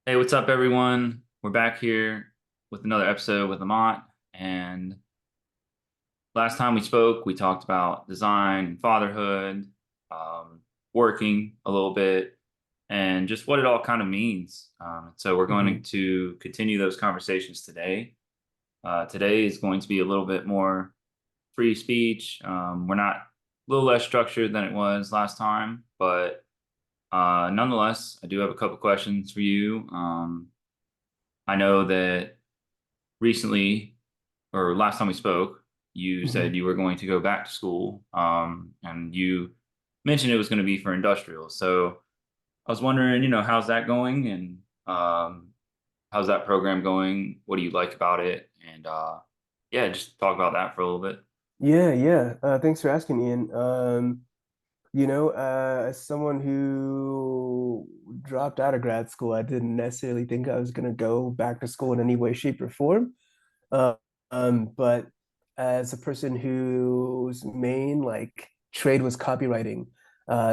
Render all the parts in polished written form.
Hey, what's up, everyone? We're back here with another episode with Amath. And last time we spoke, we talked about design and fatherhood, working a little bit, and just what it all kind of means. So we're going Mhm. to continue those conversations today. Today is going to be a little bit more free speech. We're not a little less structured than it was last time, but nonetheless, I do have a couple questions for you. I know that recently, or last time we spoke, you Mhm. said you were going to go back to school, and you mentioned it was going to be for industrial. So I was wondering, how's that going, and how's that program going? What do you like about it? And yeah, just talk about that for a little bit. Yeah, yeah. Thanks for asking, Ian. As someone who dropped out of grad school, I didn't necessarily think I was going to go back to school in any way, shape, or form. Uh, but as a person whose main trade was copywriting,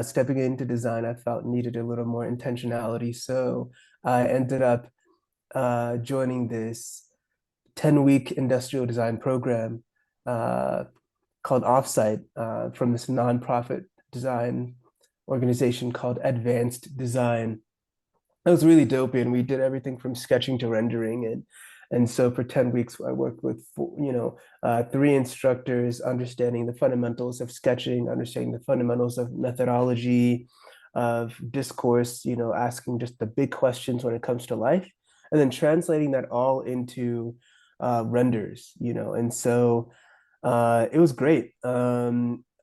stepping into design, I felt needed a little more intentionality. So I ended up joining this 10-week industrial design program uh, called Offsite from this nonprofit design organization called Advanced Design. It was really dope, and we did everything from sketching to rendering, and so for 10 weeks I worked with three instructors, understanding the fundamentals of sketching, understanding the fundamentals of methodology, of discourse, asking just the big questions when it comes to life, and then translating that all into renders, and so it was great.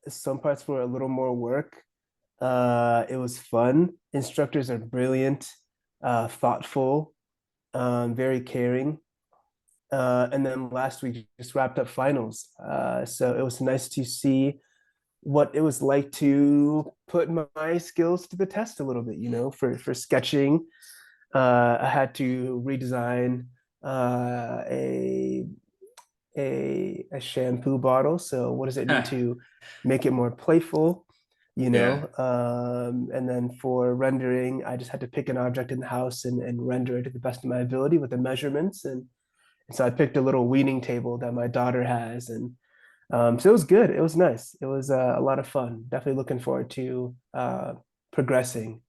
Some parts were a little more work. It was fun. Instructors are brilliant, thoughtful, very caring. And then last week just wrapped up finals. So it was nice to see what it was like to put my skills to the test a little bit, for sketching. I had to redesign a shampoo bottle. So what does it need to make it more playful? Yeah. And then for rendering, I just had to pick an object in the house and render it to the best of my ability with the measurements. And so I picked a little weaning table that my daughter has. And so it was good. It was nice. It was a lot of fun. Definitely looking forward to progressing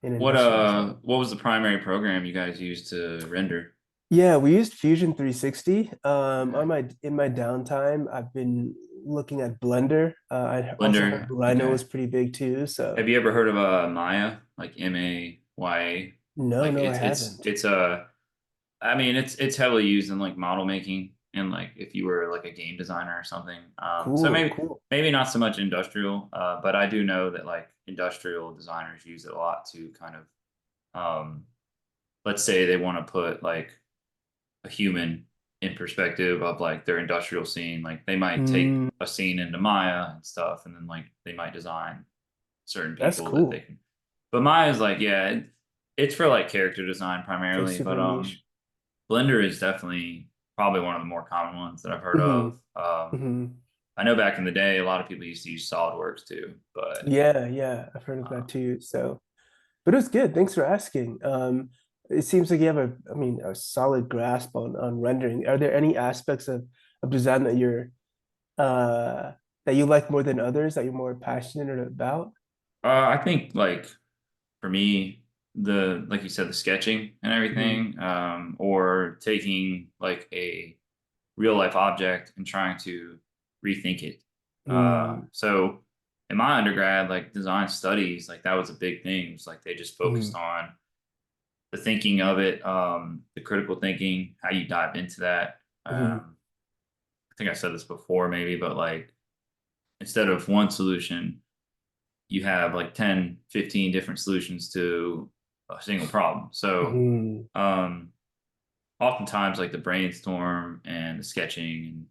in What industrial design. what was the primary program you guys used to render? Yeah, we used Fusion 360. Okay. In my downtime, I've been looking at Blender. I also heard Blender. Rhino Okay. was pretty big too. Have So you ever heard of Maya, like Maya? no, Like no, I it's haven't. it's I mean it's heavily used in like model making and like if you were like a game designer or something. So Cool, cool. maybe not so much industrial, but I do know that like industrial designers use it a lot to kind of let's say they want to put like a human in perspective of like their industrial scene. Like they might take Mm, a scene into Maya and stuff, and then like they might design certain that's people that they cool. can. But Maya's like, yeah, it's for like character design It's like primarily. But super niche. Blender is definitely probably one of the more common ones that I've heard Hmm. of. Hmm. I know back in the day, a lot of people used to use SolidWorks too, but Yeah, yeah, I've heard of that um, too. So, but it was good. Thanks for asking. It seems like you have a solid grasp on rendering. Are there any aspects of design uh that you like more than others that you're more passionate about? I think like for me, the like you said, the sketching and Hmm. everything, or taking like a real life object and trying to rethink it. Mm, So in my undergrad, like design studies, like that was a big thing. It was like they just focused mm, on the thinking of it, the critical thinking, how you dive into that. mm, I think I said this before, maybe, but like instead of one solution, you have like 10, 15 different solutions to a single problem. So mm, um, oftentimes, like the brainstorm and the sketching and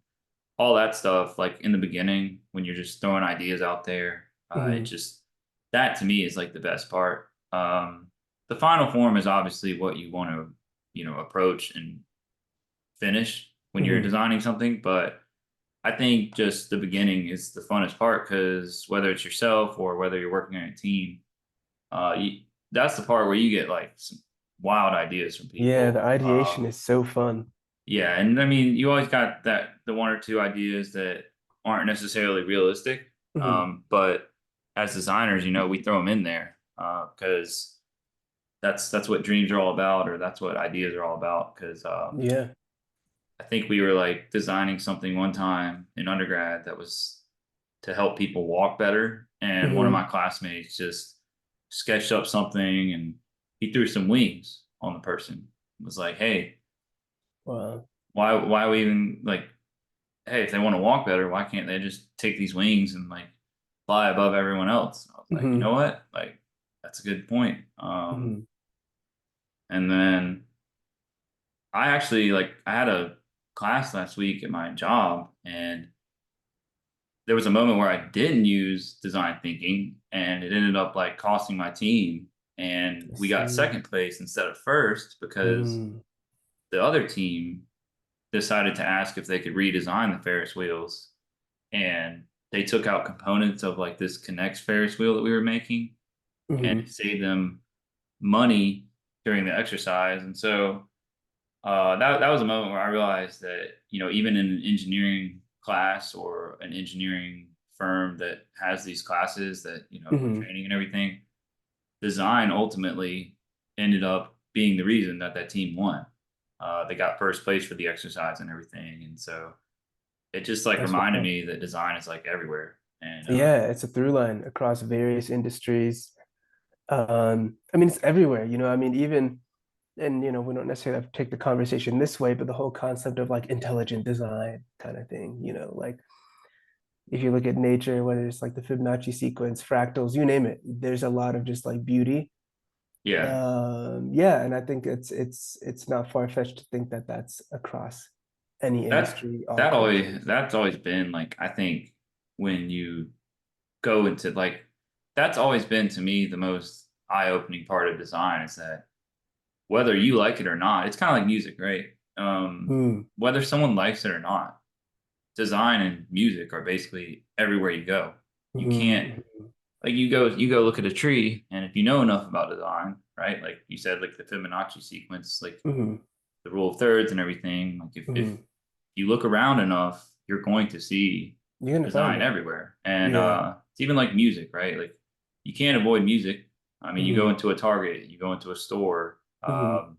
all that stuff, like in the beginning, when you're just throwing ideas out there, it mm, just that to me is like the best part. The final form is obviously what you want to, approach and finish when you're mm, designing something, but I think just the beginning is the funnest part because whether it's yourself or whether you're working on a team, you, that's the part where you get like some wild ideas from Yeah, the people. ideation is so fun. Yeah, and I mean, you always got the one or two ideas that aren't necessarily realistic. Mhm. But as designers, we throw them in there because that's what dreams are all about, or that's what ideas are all about. Because Yeah. I think we were like designing something one time in undergrad that was to help people walk better, and one of my Mhm. classmates just sketched up something, and he threw some wings on the person. It was like, hey, Wow. why we even like hey, if they want to walk better, why can't they just take these wings and like fly above everyone else? I was like, you know Mhm. what? Like, that's a good point. Mhm. And then I actually like I had a class last week at my job, and there was a moment where I didn't use design thinking, and it ended up like costing my team. And I we got see. second place instead of first because Mm. the other team decided to ask if they could redesign the Ferris wheels, and they took out components of like this Connects Ferris wheel that we were making, and it Mhm. saved them money during the exercise. And so that was a moment where I realized that even in an engineering class or an engineering firm that has these classes that for Mhm. training and everything, design ultimately ended up being the reason that that team won. They got first place for the exercise and everything, and so it just like That's reminded wow. me that design is like everywhere. And Yeah, it's a through line across various industries. I mean, it's everywhere, I mean, even, and we don't necessarily have to take the conversation this way, but the whole concept of like intelligent design kind of thing, like if you look at nature, whether it's like the Fibonacci sequence, fractals, you name it, there's a lot of just like beauty. yeah, Yeah, and I think it's not far-fetched to think that that's across any that industry, all that always cultures. that's always been like I think when you go into like that's always been to me the most eye-opening part of design is that whether you like it or not, it's kind of like music, right? Mm, Whether someone likes it or not, design and music are basically everywhere you go. You can't mhm, like you go look at a tree, and if you know enough about design, right? Like you said, like the Fibonacci sequence, like mhm, the rule of thirds and everything. Like if mhm. you look around enough, you're going to see You're gonna find design it. everywhere. And Yeah. it's even like music, right? Like you can't avoid music. I mean, you go Mhm, into a Target, you go into a store, mhm.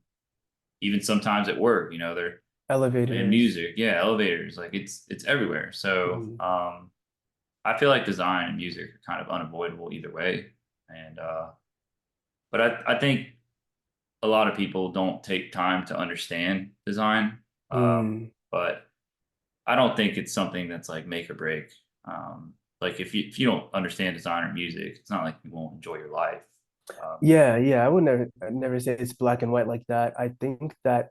even sometimes at work, they're playing Elevators. music. Yeah, elevators, like it's everywhere. So Mhm. I feel like design and music are kind of unavoidable either way. And but I think a lot of people don't take time to understand design. Mm. But I don't think it's something that's like make or break. Like if you don't understand design or music, it's not like you won't enjoy your life. Um, Yeah, yeah. I'd never say it's black and white like that. I think that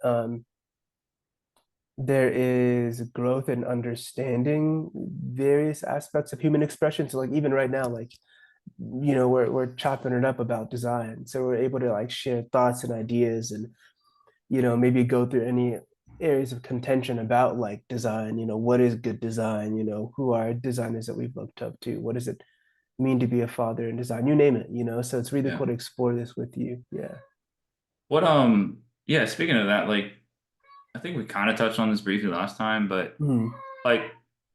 there is growth in understanding various aspects of human expression. So like even right now, like we're chopping it up about design. So we're able to like share thoughts and ideas and maybe go through any areas of contention about like design, what is good design, who are designers that we've looked up to, what does it mean to be a father in design, you name it, so it's really yeah. cool to explore this with you. Yeah. What yeah, speaking of that, like I think we kind of touched on this briefly last time, but Mhm. like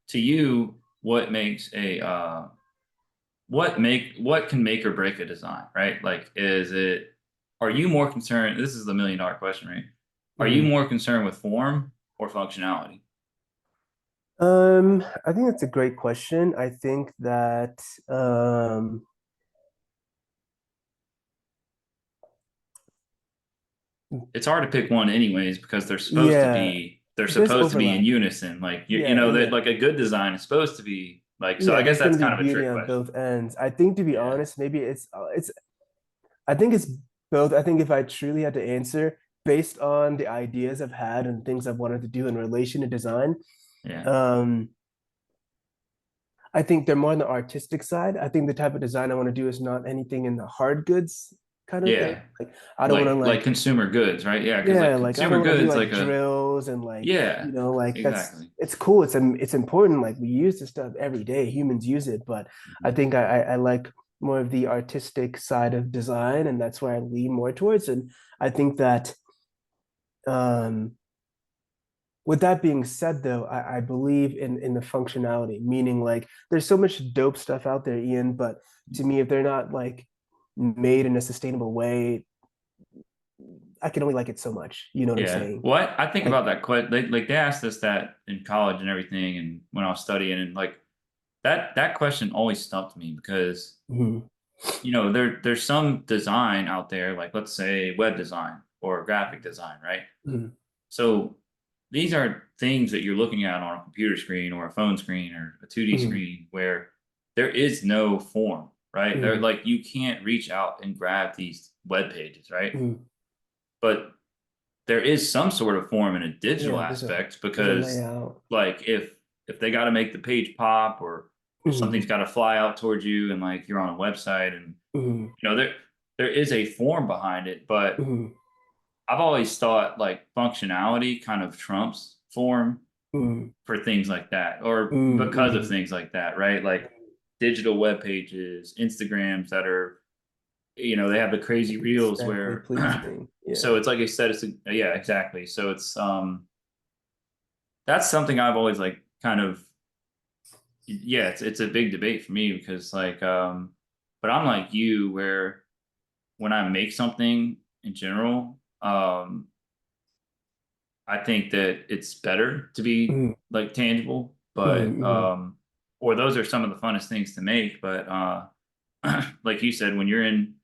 to you, what makes a what can make or break a design, right? Like is it are you more concerned, this is the $1 million question, right? Are you Mhm. more concerned with form or functionality? I think that's a great question. I think that It's hard to pick one anyways because yeah, they're there's supposed to be in overlap. unison. Like Yeah, that yeah. like a good design is supposed to be like so Yeah, I guess there's going that's to be kind of a beauty trick on question. both ends. I think, to be Yeah. honest, maybe it's I think it's both. I think if I truly had to answer based on the ideas I've had and things I've wanted to do in relation to design, Yeah. um, I think they're more on the artistic side. I think the type of design I want to do is not anything in the hard goods kind of thing. Yeah. Like I don't want to Like consumer goods, right? Yeah, because yeah, like like I consumer don't want to do goods like like a drills and like, yeah, like that's exactly. it's cool. It's important. Like we use this stuff every day. Humans use it, but I Mhm. think I like more of the artistic side of design, and that's where I lean more towards. And I think that um, with that being said, though, I believe in the functionality, meaning like there's so much dope stuff out there, Ian, but to me, if they're not like made in a sustainable way, I can only like it so much. You know what I'm Yeah. saying? Well, I think Like, about that quite they asked us that in college and everything, and when I was studying, and like that question always stumped me because mhm, there's some design out there, like let's say web design or graphic design, right? mhm, So these are things that you're looking at on a computer screen or a phone screen or a 2D mhm, screen where there is no form, right? They're mhm, like you can't reach out and grab these web pages, right? mhm. But there is some sort of form in a digital Yeah, aspect there's a because layout. like if they got to make the page pop or if something's Mhm, got to fly out towards you and like you're on a website and mhm, there is a form behind it, but mhm, I've always thought like functionality kind of trumps form mhm, for things like that or mhm, because of mhm. things like that, right? Like digital web pages, Instagrams that are, they have the crazy reels Aesthetically where pleasing. so Yeah. it's like I said, yeah, exactly. So it's that's something I've always like kind of yeah, it's a big debate for me because like but I'm like you where when I make something in general, I think that it's better to be Mhm, like tangible, but mhm, or those are some of the funnest things to make, but like you said when you're in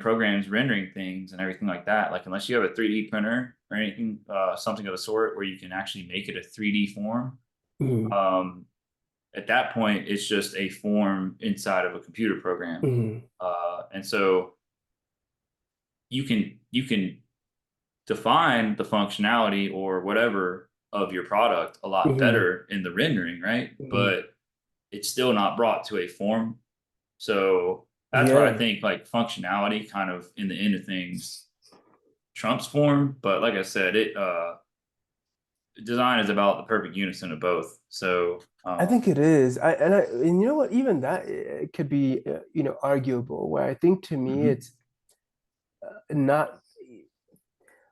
programs rendering things and everything like that, like unless you have a 3D printer or anything something of the sort where you can actually make it a 3D form, mhm, um at that point it's just a form inside of a computer program. mhm, And so you can define the functionality or whatever of your product a lot mhm, better in the rendering, right? mhm. But it's still not brought to a form. So that's where I Yeah. think like functionality kind of in the end of things trumps form. But like I said, it design is about the perfect unison of both. So I think it is. And you know what? Even that it could be arguable. Where I think to me mhm. it's not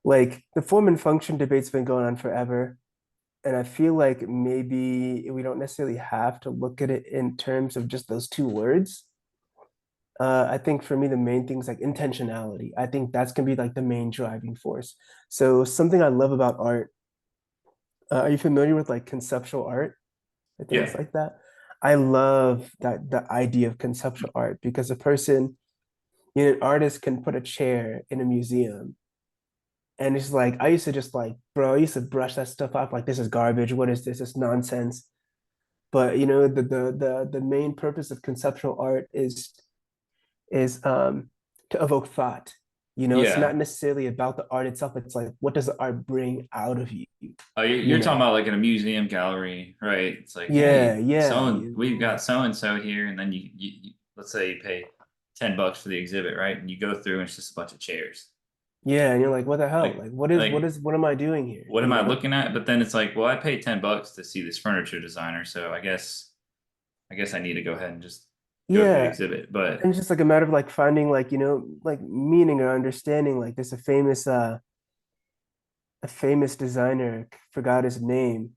like the form and function debate's been going on forever, and I feel like maybe we don't necessarily have to look at it in terms of just those two words. I think for me the main thing is like intentionality. I think that's gonna be like the main driving force. So something I love about art. Are you familiar with like conceptual art and things Yeah. like that? I love that the idea of conceptual art because a person, an artist can put a chair in a museum and it's like I used to just like, bro, I used to brush that stuff off like this is garbage. What is this? It's nonsense. But the main purpose of conceptual art is to evoke thought. It's Yeah. not necessarily about the art itself. It's like what does the art bring out of you? You You're talking know? about like in a museum gallery, right? It's like, Yeah, hey, yeah, we've yeah, got so and so here, and then let's say you pay $10 for the exhibit, right? And you go through, and it's just a bunch of chairs. yeah. And you're like, what the hell? Like, Like, like, what am I doing here? what am I looking at? But then it's like, well, I paid $10 to see this furniture designer, so I guess I need to go ahead and just go through the Yeah. exhibit. And But it's just like a matter of like finding like, like meaning or understanding. Like there's a famous designer, forgot his name,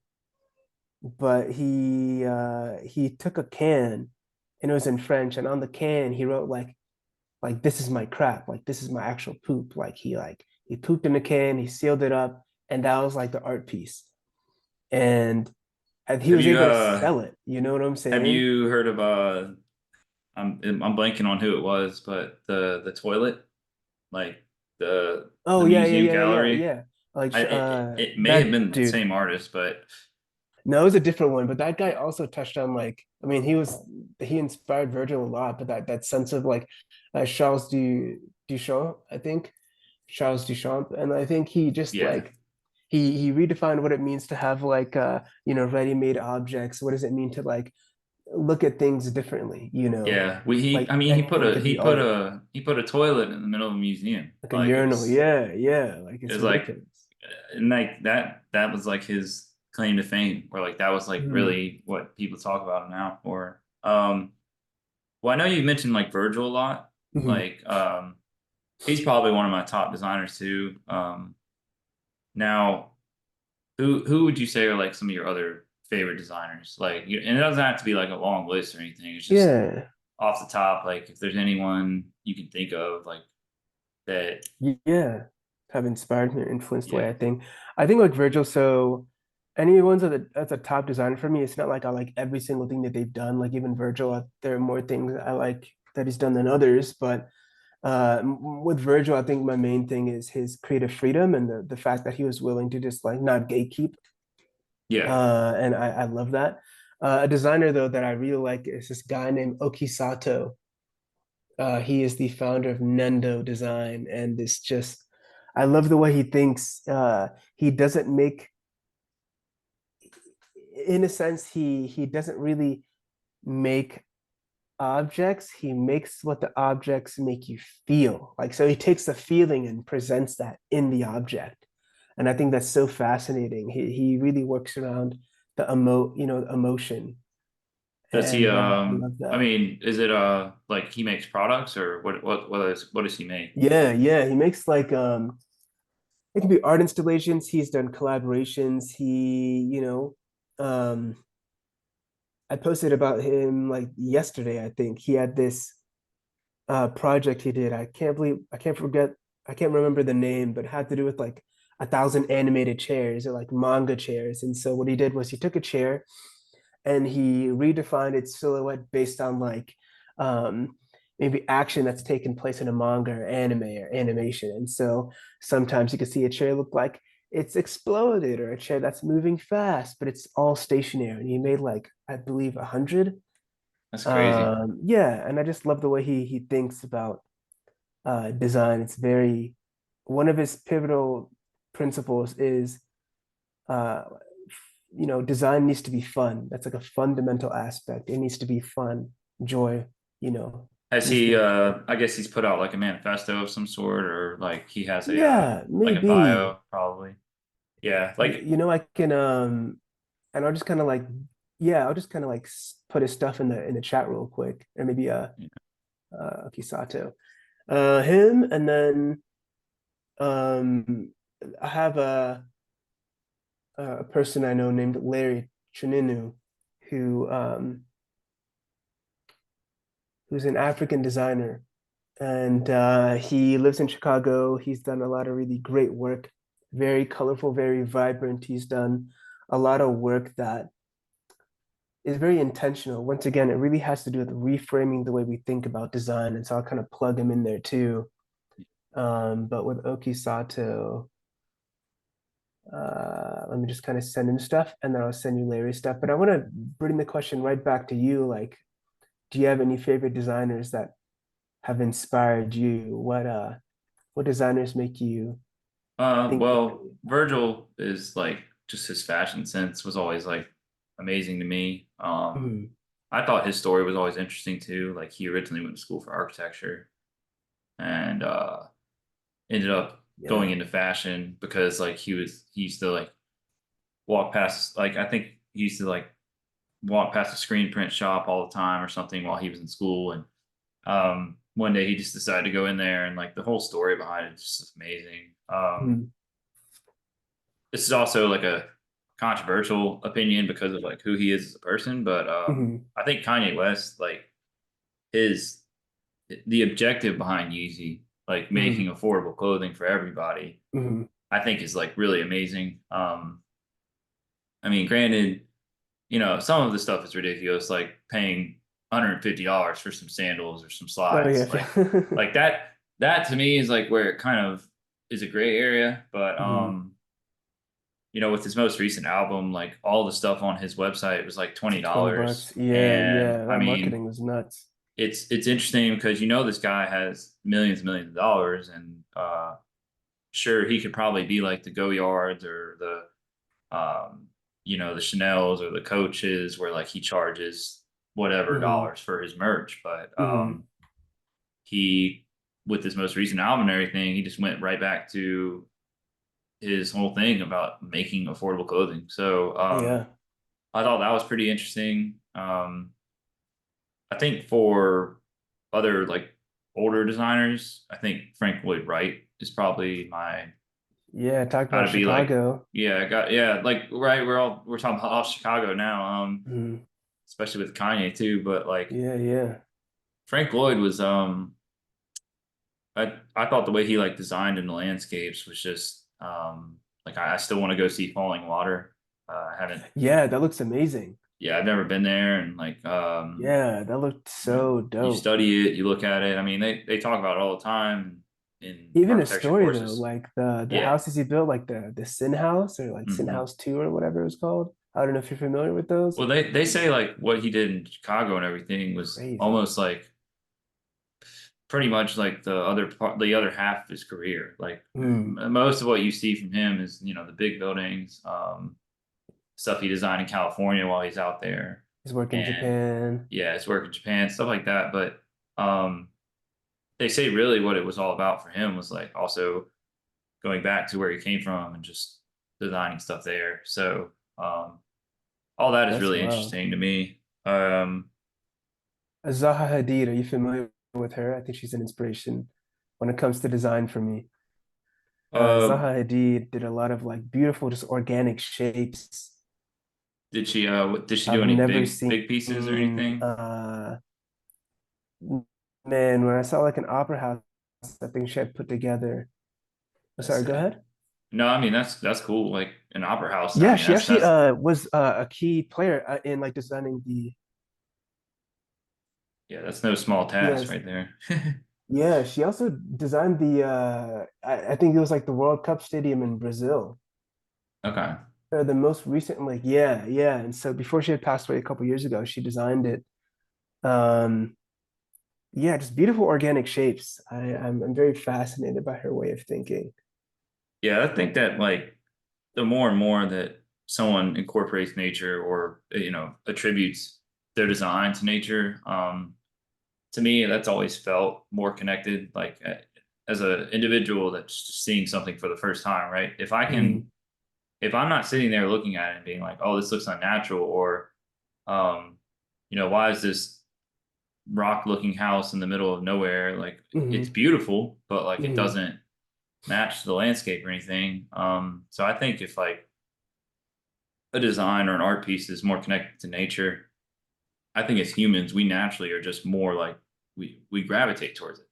but he took a can and it was in French, and on the can he wrote like this is my crap, like this is my actual poop. Like he pooped in the can, he sealed it up, and that was like the art piece. And he have was you able to sell it. You know what I'm have saying? you heard of I'm blanking on who it was, but the toilet, like the Oh yeah, yeah, museum yeah, yeah, gallery. yeah. Like It may have that been the dude. same artist, but No, it was a different one, but that guy also touched on like, I mean, he inspired Virgil a lot, but that sense of like Charles Duchamp, I think Charles Duchamp, and I think he just yeah, like he redefined what it means to have like ready-made objects. What does it mean to like look at things differently? yeah. We he I Like mean anything could be art, he put a toilet in the middle of a museum. like a Like urinal. Yeah, yeah, like it it's was like ridiculous. and like that was like his claim to fame, or like that was like Mhm, really what people talk about him now for. Well, I know you mentioned like Virgil a lot. mhm, Like he's probably one of my top designers too. Now, who would you say are like some of your other favorite designers? Like, and it doesn't have to be like a long list or anything. It's just Yeah. off the top, like if there's anyone you can think of, like that. Yeah, have inspired me or influenced the way Yeah, I think. I think like Virgil, so anyone's that's a top designer for me. It's not like I like every single thing that they've done. Like even Virgil, there are more things I like that he's done than others. But with Virgil, I think my main thing is his creative freedom and the fact that he was willing to just like not gatekeep. yeah. And I love that. A designer though that I really like is this guy named Oki Sato. He is the founder of Nendo Design, and it's just, I love the way he thinks. He doesn't make, in a sense, he doesn't really make objects. He makes what the objects make you feel. Like, so he takes the feeling and presents that in the object, and I think that's so fascinating. He really works around the emotion, Does he and I love I that. mean, is it like he makes products or what does he make? Yeah, yeah. He makes like it can be art installations. He's done collaborations. I posted about him like yesterday, I think. He had this project he did. I can't remember the name, but it had to do with like 1,000 animated chairs or like manga chairs. And so what he did was he took a chair and he redefined its silhouette based on like um, maybe action that's taken place in a manga or anime or animation. And so sometimes you can see a chair look like it's exploded or a chair that's moving fast, but it's all stationary. And he made like I believe 100. That's crazy. Yeah, and I just love the way he thinks about design. It's very one of his pivotal principles is uh, design needs to be fun. That's like a fundamental aspect. It needs to be fun, joy, Has needs to he be. I guess he's put out like a manifesto of some sort or like he has a Yeah, like a maybe. bio probably. Yeah, like I can and I'll just kind of like yeah, I'll just kind of like put his stuff in the chat real quick. Or maybe Kisato. Him and then I have a person I know named Larry Chininu who who's an African designer and he lives in Chicago. He's done a lot of really great work, very colorful, very vibrant. He's done a lot of work that is very intentional. Once again, it really has to do with reframing the way we think about design. And so I'll kind of plug him in there too. But with Oki Sato, let me just kind of send him stuff and then I'll send you Larry stuff. But I want to bring the question right back to you. Like, do you have any favorite designers that have inspired you? What designers make you think well, differently? Virgil is like just his fashion sense was always like amazing to me. Mhm. I thought his story was always interesting too. Like he originally went to school for architecture and ended up going Yeah. into fashion because like he used to like walk past like I think he used to like walk past a screen print shop all the time or something while he was in school and one day he just decided to go in there and like the whole story behind it is just amazing. Mhm. This is also like a controversial opinion because of like who he is as a person, but Mhm. I think Kanye West like his the objective behind Yeezy, like making Mhm. affordable clothing for everybody, Mhm. I think is like really amazing. I mean, granted, some of the stuff is ridiculous, like paying $150 for some sandals or some Oh slides, yeah. like that. That to me is like where it kind of is a gray area. But Mhm. with his most recent album, like all the stuff on his website was like It's twenty like 20 dollars, bucks. Yeah, and yeah. I That mean, marketing was nuts. it's interesting because this guy has millions and millions of dollars, and sure he could probably be like the Goyards or the Chanel's or the Coaches where like he charges whatever Mhm. dollars for his merch, but Mhm. he with his most recent album and everything, he just went right back to his whole thing about making affordable clothing. So Yeah. I thought that was pretty interesting. I think for other like older designers, I think Frank Lloyd Wright is probably my Yeah, talk about gotta be like, Chicago. yeah, I got yeah, like right, we're talking about all Chicago now, Mhm. especially with Kanye too, but like Yeah, yeah. Frank Lloyd was I thought the way he like designed in the landscapes was just like I still want to go see Falling Water. I haven't Yeah, that looks amazing. yeah, I've never been there and like Yeah, that looked you know, so you dope. study it, you look at it. I mean, they talk about it all the time in Even a architecture story though, courses. like the Yeah. houses he built, like the Sin House or like Sin Hmm. House 2 or whatever it was called. I don't know if you're familiar with those. Well, they say like what he did in Chicago and everything was Crazy. almost like pretty much like the other half of his career. Like Mm. most of what you see from him is, the big buildings, stuff he designed in California while he's out there. He's working in And Japan. yeah, his work in Japan, stuff like that. But um, they say really what it was all about for him was like also going back to where he came from and just designing stuff there. So all that is That's really wild. interesting to me. Um, Zaha Hadid, are you familiar with her? I think she's an inspiration when it comes to design for me. uh, Zaha Hadid did a lot of like beautiful, just organic shapes. did she do I've any never big pieces or seen, anything? man, when I saw like an opera house, I think she had put together. Oh, Let's sorry, go say. ahead. No, I mean that's cool. Like an opera house. I Yeah, mean she actually that's was a key player in like designing the yeah, that's no small task yes, right there. yeah, she also designed the I think it was like the World Cup Stadium in Brazil. Okay. Or the most recent, like, yeah, yeah. And so before she had passed away a couple years ago, she designed it. Um, yeah, just beautiful organic shapes. I'm very fascinated by her way of thinking. Yeah, I think that like the more and more that someone incorporates nature or attributes their design to nature, to me that's always felt more connected. Like as an individual that's just seeing something for the first time, right? Mhm, If I'm not sitting there looking at it and being like, oh, this looks unnatural, or um, why is this rock looking house in the middle of nowhere? Like it's mhm, beautiful, but like it mhm, doesn't match the landscape or anything. So I think if like a design or an art piece is more connected to nature, I think as humans, we naturally are just more like we gravitate towards it.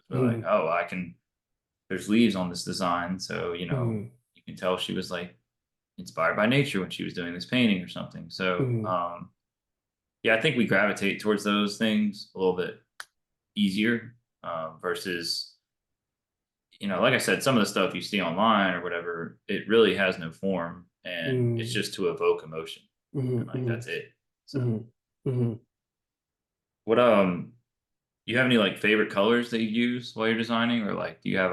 We're like, mhm, oh, I can. There's leaves on this design, so mhm, you can tell she was like inspired by nature when she was doing this painting or something. So mhm, yeah, I think we gravitate towards those things a little bit easier versus like I said, some of the stuff you see online or whatever, it really has no form and it's mhm, just to evoke emotion and mhm, like mhm, that's it. So mhm, mhm. what you have any like favorite colors that you use while you're designing, or like do you have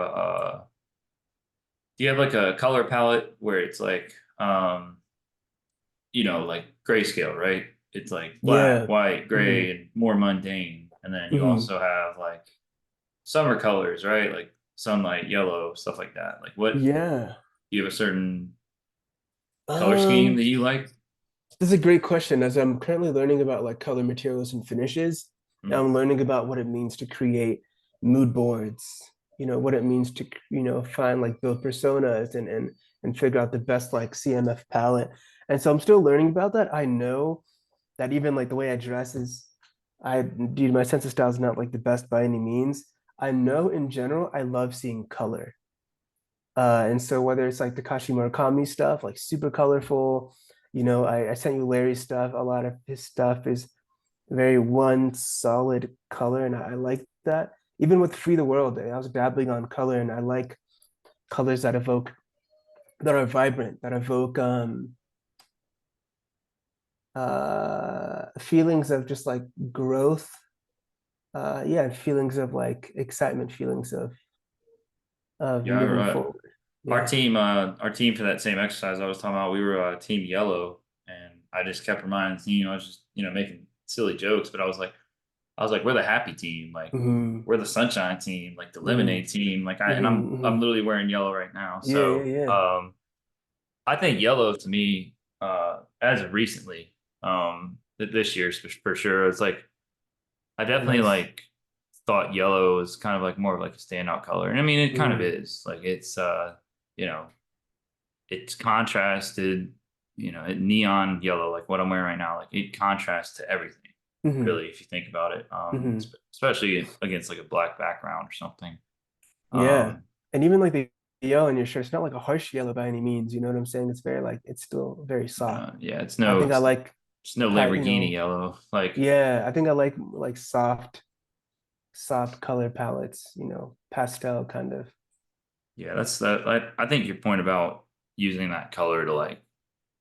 like a color palette where it's like like grayscale, right? It's like black, Yeah. white, gray, Mhm, and more mundane. And then you mhm. also have like summer colors, right? Like sunlight, yellow, stuff like that. Like what Yeah. do you have a certain color scheme Um, that you like? this is a great question. As I'm currently learning about like color materials and finishes, Mm, I'm learning about what it means to create mood boards, what it means to, find like build personas and figure out the best like CMF palette. And so I'm still learning about that. I know that even like the way I dress is, dude, my sense of style is not like the best by any means. I know in general, I love seeing color. And so whether it's like Takashi Murakami stuff, like super colorful, I sent you Larry's stuff. A lot of his stuff is very one solid color, and I like that. Even with Free the World, I was dabbling on color, and I like colors that are vibrant, that evoke feelings of just like growth. Yeah, feelings of like excitement, feelings of yeah, moving forward. our Yeah. team for that same exercise I was talking about, we were team yellow, and I just kept reminding the team, I was just making silly jokes, but I was like, we're the happy team, like Hmm. we're the sunshine team, like the Hmm. lemonade team, like Hmm. I'm Hmm. literally wearing yellow right now. Yeah, yeah, So yeah. I think yellow to me, as of recently, this year for sure, it's like I definitely Nice. like. thought yellow is kind of like more of like a standout color. And I mean, it kind of Mm, is. Like it's you know, it's contrasted, neon yellow, like what I'm wearing right now. Like it contrasts to everything, hmm really, if you think about it. hmm Especially against like a black background or something. Yeah. Um, And even like the yellow in your shirt, it's not like a harsh yellow by any means. You know what I'm saying? It's very like it's still very soft. yeah, I think I like it's no you Lamborghini know, yellow. Like, yeah, I think I like soft color palettes, pastel kind of. yeah, that's that. I think your point about using that color to like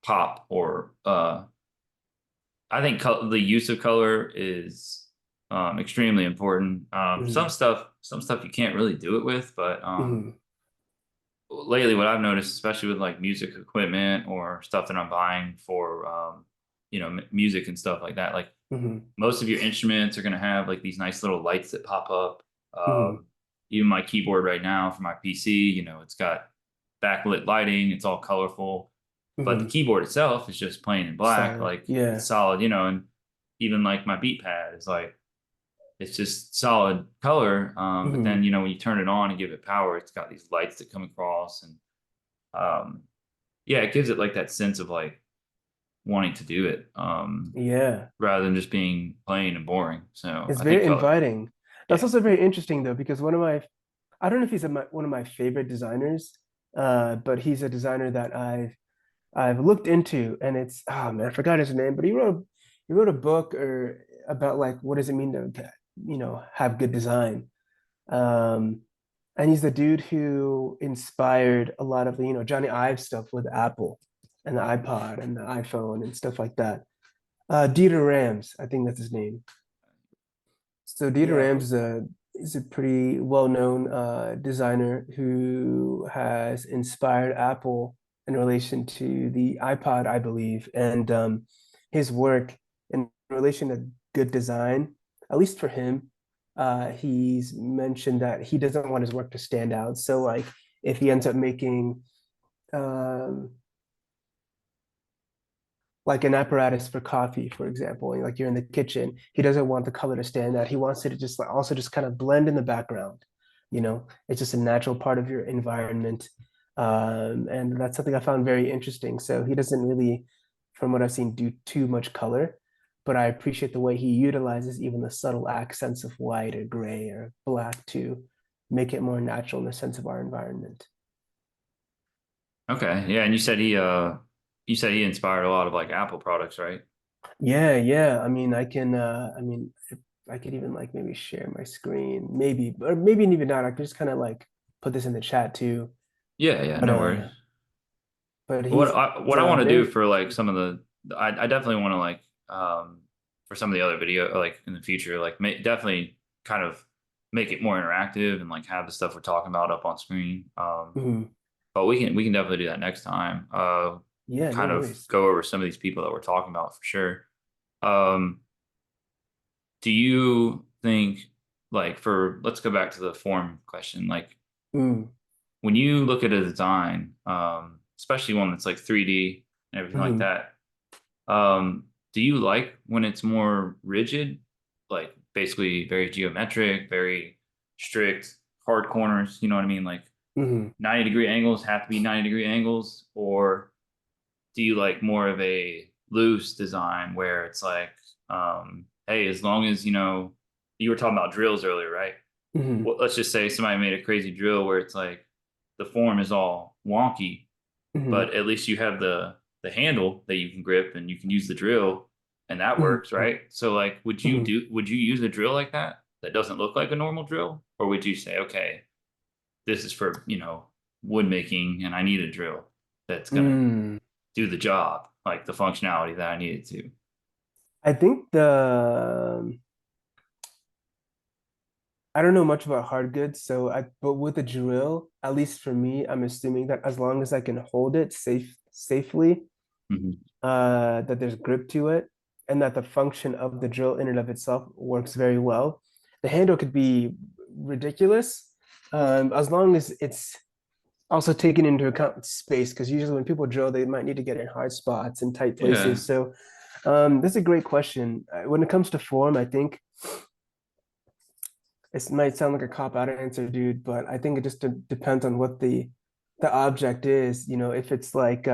pop or I think the use of color is extremely important. Hmm Some stuff you can't really do it with, but hmm lately, what I've noticed, especially with like music equipment or stuff that I'm buying for, music and stuff like that, like hmm most of your instruments are going to have like these nice little lights that pop up. hmm Even my keyboard right now for my PC, it's got backlit lighting, it's all colorful, but the hmm keyboard itself is just plain and black, Solid. like it's Yeah. solid, and even like my beat pad is like it's just solid color. But then hmm when you turn it on and give it power, it's got these lights that come across, and um, yeah, it gives it like that sense of like wanting to do it, Yeah. rather than just being plain and boring. So It's I think very color, inviting. That's yeah. also very interesting though, because I don't know if he's one of my favorite designers, but he's a designer that I've looked into, and it's oh man, I forgot his name, but he wrote a book or about like what does it mean to have good design. Um, and he's the dude who inspired a lot of the Johnny Ive stuff with Apple and the iPod and the iPhone and stuff like that. Dieter Rams, I think that's his name. So Dieter Yeah. Rams is a pretty well-known designer who has inspired Apple in relation to the iPod, I believe, and his work in relation to good design, at least for him, he's mentioned that he doesn't want his work to stand out. So like if he ends up making um, like an apparatus for coffee, for example, and like you're in the kitchen, he doesn't want the color to stand out. He wants it to just like also just kind of blend in the background. It's just a natural part of your environment. And that's something I found very interesting. So he doesn't really, from what I've seen, do too much color, but I appreciate the way he utilizes even the subtle accents of white or gray or black to make it more natural in the sense of our environment. Okay. Yeah. And you said he inspired a lot of like Apple products, right? Yeah, yeah. I mean, if I could even like maybe share my screen, maybe, or maybe even not. I could just kind of like put this in the chat too. Yeah. Yeah. But No worries. What he's I want to do very for like some of I definitely want to like for some of the other video like in the future like definitely kind of make it more interactive and like have the stuff we're talking about up on screen. mhm. But we can definitely do that next time. Yeah, no Kind of worries. go over some of these people that we're talking about for sure. Um, do you think like for let's go back to the form question, like Mm, when you look at a design, especially one that's like 3D and everything like mhm, that, do you like when it's more rigid, like basically very geometric, very strict, hard corners, you know what I mean? Like mhm, 90-degree angles have to be 90-degree angles, or do you like more of a loose design where it's like, hey, as long as you were talking about drills earlier, right? mhm, Well, let's just say somebody made a crazy drill where it's like the form is all wonky, mhm, but at least you have the handle that you can grip and you can use the drill and that mhm, works, right? So like mhm. would you use a drill like that doesn't look like a normal drill? Or would you say, okay, this is for, wood making and I need a drill that's gonna Mm. do the job, like the functionality that I needed to. I think I don't know much about hard goods, but with a drill, at least for me, I'm assuming that as long as I can hold it safely, Mhm. that there's grip to it, and that the function of the drill in and of itself works very well. The handle could be ridiculous, as long as it's also taking into account space, because usually when people drill, they might need to get in hard spots and tight Yeah. places. So, this is a great question. When it comes to form, I think it might sound like a cop out answer, dude, but I think it just depends on what the object is. You know, if it's like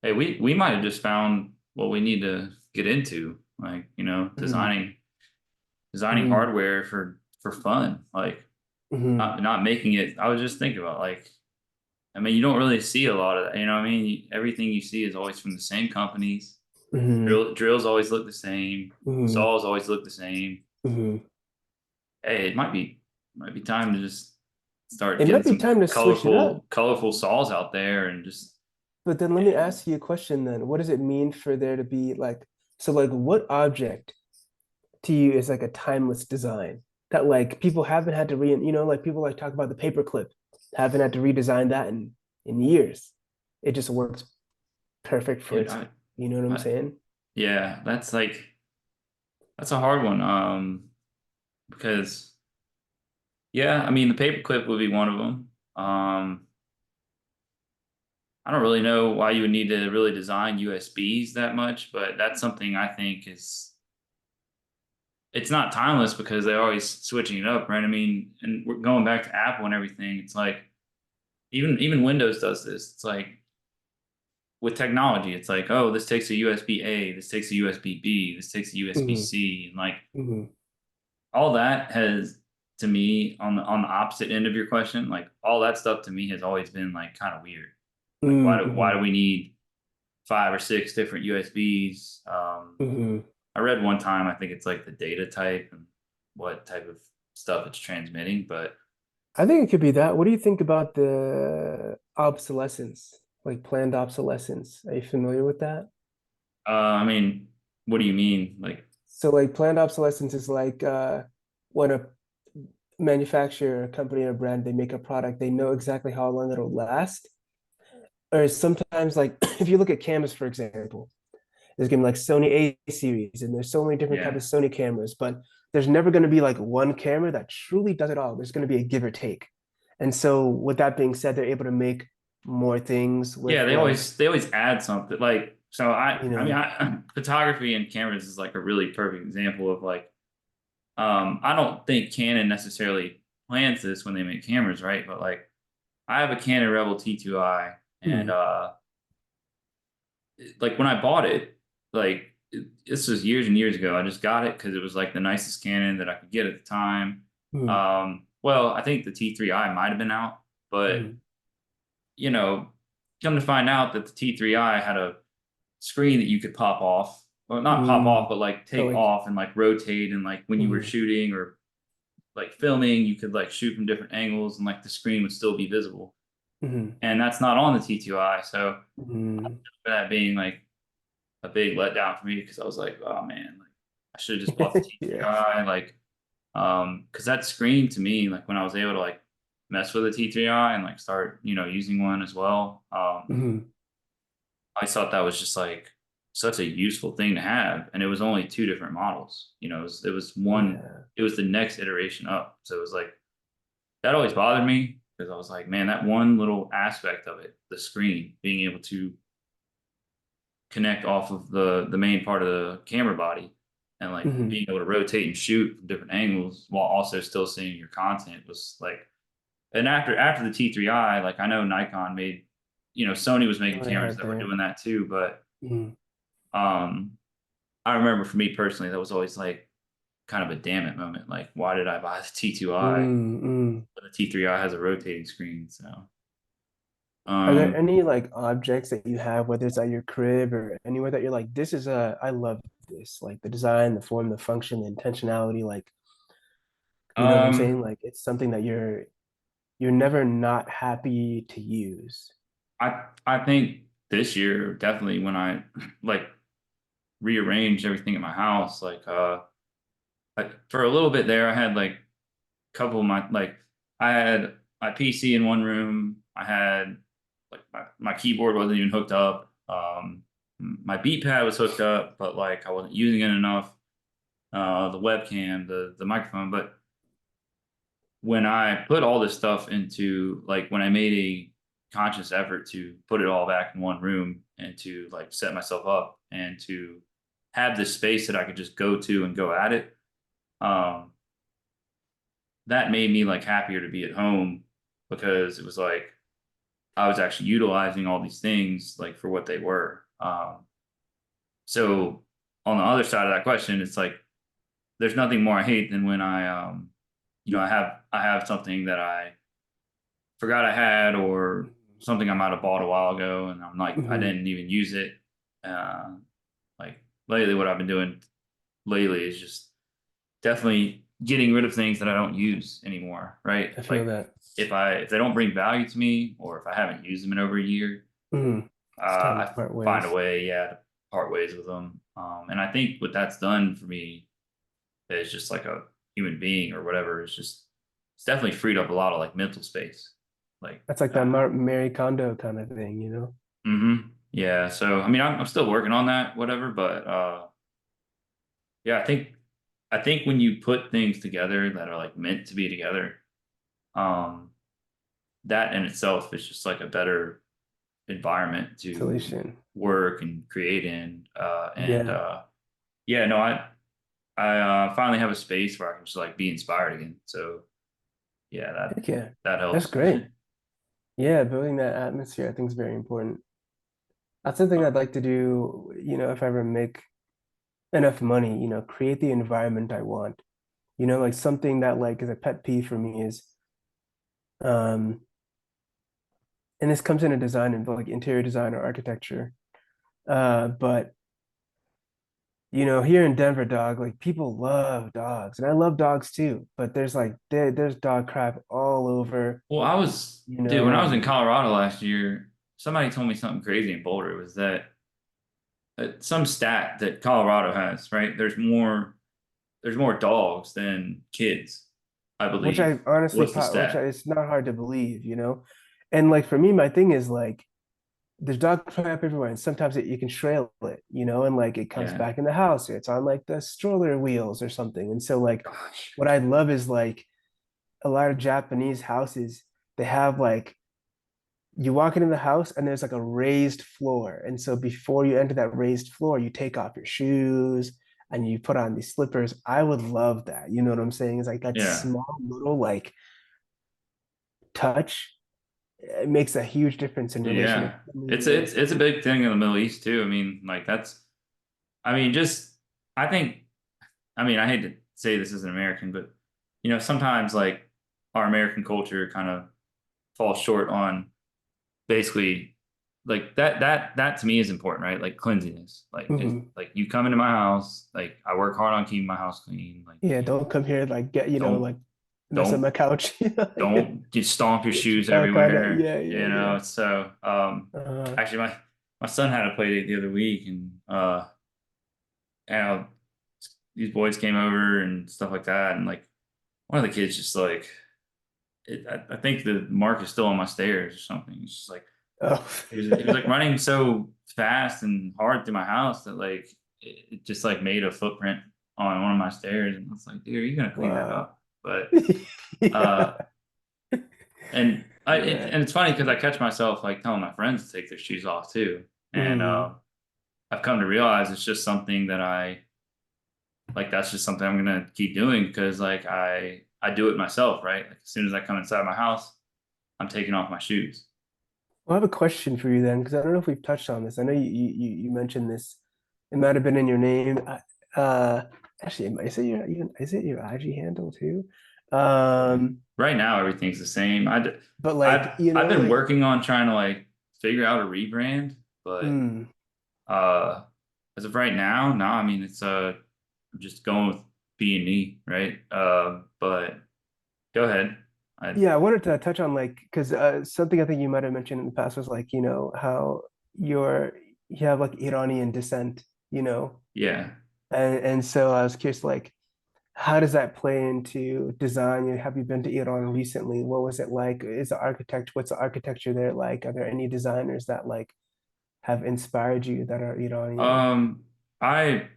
Hey, we might have just found what we need to get into, like, mhm, designing mhm, hardware for fun, like mhm, not making it. I was just thinking about like, I mean, you don't really see a lot of that. You know what I mean? Everything you see is always from the same companies. mhm, Drills always look the same. mhm, Saws always look the same. mhm. Hey, it might be time to just start It getting might be some time to switch it up. colorful saws out there and just But then let me ask you a question then. What does it mean for there to be like, so like what object to you is like a timeless design that like people haven't had to like people like talk about the paperclip, haven't had to redesign that in years. It just works perfect for dude, its, you know what I'm I saying? yeah, that's a hard one. Because yeah, I mean the paperclip would be one of them. I don't really know why you would need to really design USBs that much, but that's something I think is it's not timeless because they're always switching it up, right? I mean, and we're going back to Apple and everything. It's like even Windows does this. It's like with technology, it's like, oh, this takes a USB A, this takes a USB B, this takes a USB Hmm. C, and like Hmm. all that has to me on the opposite end of your question, like all that stuff to me has always been like kind of weird. Like why Hmm. do we need five or six different USBs? Hmm. I read one time, I think it's like the data type and what type of stuff it's transmitting, but I think it could be that. What do you think about the obsolescence, like planned obsolescence? Are you familiar with that? I mean, what do you mean? Like, So like planned obsolescence is like when a manufacturer, a company, or brand, they make a product, they know exactly how long it'll last. Or sometimes like if you look at cameras, for example, there's gonna be like Sony A series, and there's so many different yeah, types of Sony cameras, but there's never gonna be like one camera that truly does it all. There's gonna be a give or take. And so with that being said, they're able to make more things yeah, with like, they always add something. Like, so you I mean, know, photography and cameras is like a really perfect example of like, I don't think Canon necessarily plans this when they make cameras, right? But like, I have a Canon Rebel T2i, and mm, like when I bought it, like this was years and years ago. I just got it because it was like the nicest Canon that I could get at the time. mm, Well, I think the T3i might have been out, but mm, you know, come to find out that the T3i had a screen that you could pop off, or not pop off, mm. but like Oh, take like, off and like rotate, and like when you were mm, shooting or like filming, you could like shoot from different angles, and like the screen would still be visible. mm, And that's not on the T2i, so mm. that being like a big letdown for me because I was like, oh man, like I should have just bought the Yeah. T3i, like because that screen to me, like when I was able to like mess with the T3i and like start, using one as well, Mm, I thought that was just like such a useful thing to have, and it was only two different models. It was one, yeah. it was the next iteration up, so it was like that always bothered me because I was like, man, that one little aspect of it, the screen, being able to connect off of the main part of the camera body and like Mm, being able to rotate and shoot from different angles while also still seeing your content was like. And after the T3i, like I know Nikon made, Sony was making oh, I cameras had that were there. doing that too, but Mm, um I remember for me personally that was always like kind of a damn it moment, like why did I buy the T2i mm, mm. but the T3i has a rotating screen? So Are there um any like objects that you have, whether it's at your crib or anywhere that you're like, this is I love this, like the design, the form, the function, the intentionality, like, you know what I'm um saying? Like it's something that you're never not happy to use. I think this year definitely when I like rearranged everything in my house. For a little bit there, I had like a couple of my like I had my PC in one room. I had like my keyboard wasn't even hooked up. My beat pad was hooked up, but like I wasn't using it enough. The webcam, the microphone. But when I put all this stuff into like when I made a conscious effort to put it all back in one room and to like set myself up and to have this space that I could just go to and go at it. Um, that made me like happier to be at home because it was like I was actually utilizing all these things like for what they were. So on the other side of that question, it's like there's nothing more I hate than when I have something that I forgot I had or something I might have bought a while ago and I'm like I Mhm. didn't even use it. Uh, like lately, what I've been doing lately is just definitely getting rid of things that I don't use anymore. Right, I feel like that. if they don't bring value to me or if I haven't used them in over a year, Mhm. It's time to I part find a ways. way, yeah, to part ways with them. And I think what that's done for me is just like a human being or whatever. It's definitely freed up a lot of like mental space. Like, That's like that Mary Kondo kind of thing, you know? yeah. So I mean, I'm still working on that, whatever. But yeah, I think when you put things together that are like meant to be together, um, that in itself is just like a better environment to Solution. work and create in. Yeah. Yeah, no, I finally have a space where I can just like be inspired again. So yeah, Heck yeah. that That's helps. great. Yeah, building that atmosphere I think is very important. That's something I'd like to do, if I ever make enough money, create the environment I want. Like something that like is a pet peeve for me is um and this comes into design and like interior design or architecture. But here in Denver, dog, like people love dogs, and I love dogs too. But there's dog crap all over, Well, dude, when I was in and Colorado last year, somebody told me something crazy in Boulder. It was that some stat that Colorado has, right? There's more dogs than kids, I which believe. I honestly, What's the stat? it's not hard to believe. And like for me, my thing is like there's dog crap everywhere, and sometimes you can trail it, and like it comes Yeah. back in the house. It's on like the stroller wheels or something. And so like Gosh. what I love is like a lot of Japanese houses, they have like you walk into the house and there's like a raised floor. And so before you enter that raised floor, you take off your shoes and you put on these slippers. I would love that. You know what I'm saying? It's like that Yeah. small little like touch. It makes a huge difference in relation to Yeah. It's a family. big thing in the Middle East too. I mean, like I mean, just I think I mean, I hate to say this as an American, but sometimes like our American culture kind of falls short on basically like that to me is important, right? Like cleanliness. Like just Mhm. like you come into my house, like I work hard on keeping my house clean. Like Yeah, don't come here like get, don't like mess up don't my couch. don't just stomp your Get your shoes back on it. everywhere. Yeah, yeah, yeah. So Uh, actually my son had a play date the other week and and these boys came over and stuff like that and like one of the kids just like I think the mark is still on my stairs or something. It's just like oh. he was like running so fast and hard through my house that like it just like made a footprint on one of my stairs, and I was like, dude, are you gonna clean that Wow. up? But Yeah. uh, and Yeah. it's funny because I catch myself like telling my friends to take their shoes off too, and Mm. I've come to realize it's just something that I like. That's just something I'm gonna keep doing because like I do it myself, right? Like as soon as I come inside my house, I'm taking off my shoes. Well, I have a question for you then, because I don't know if we've touched on this. I know you mentioned this. It might have been in your name. Actually, is it your IG handle too? Um, Right now, everything's the same. but I've like, I've been like, working on trying to like figure out a rebrand, but mm, uh, as of right now, no. I mean, I'm just going with B&E, right? But go ahead. I yeah, I wanted to touch on like, because something I think you might have mentioned in the past was like, how you're you have like Iranian descent, you know, Yeah. and so I was curious, like. How does that play into design? Have you been to Iran recently? What was it like? What's the architecture there like? Are there any designers that like have inspired you that are Iranian? I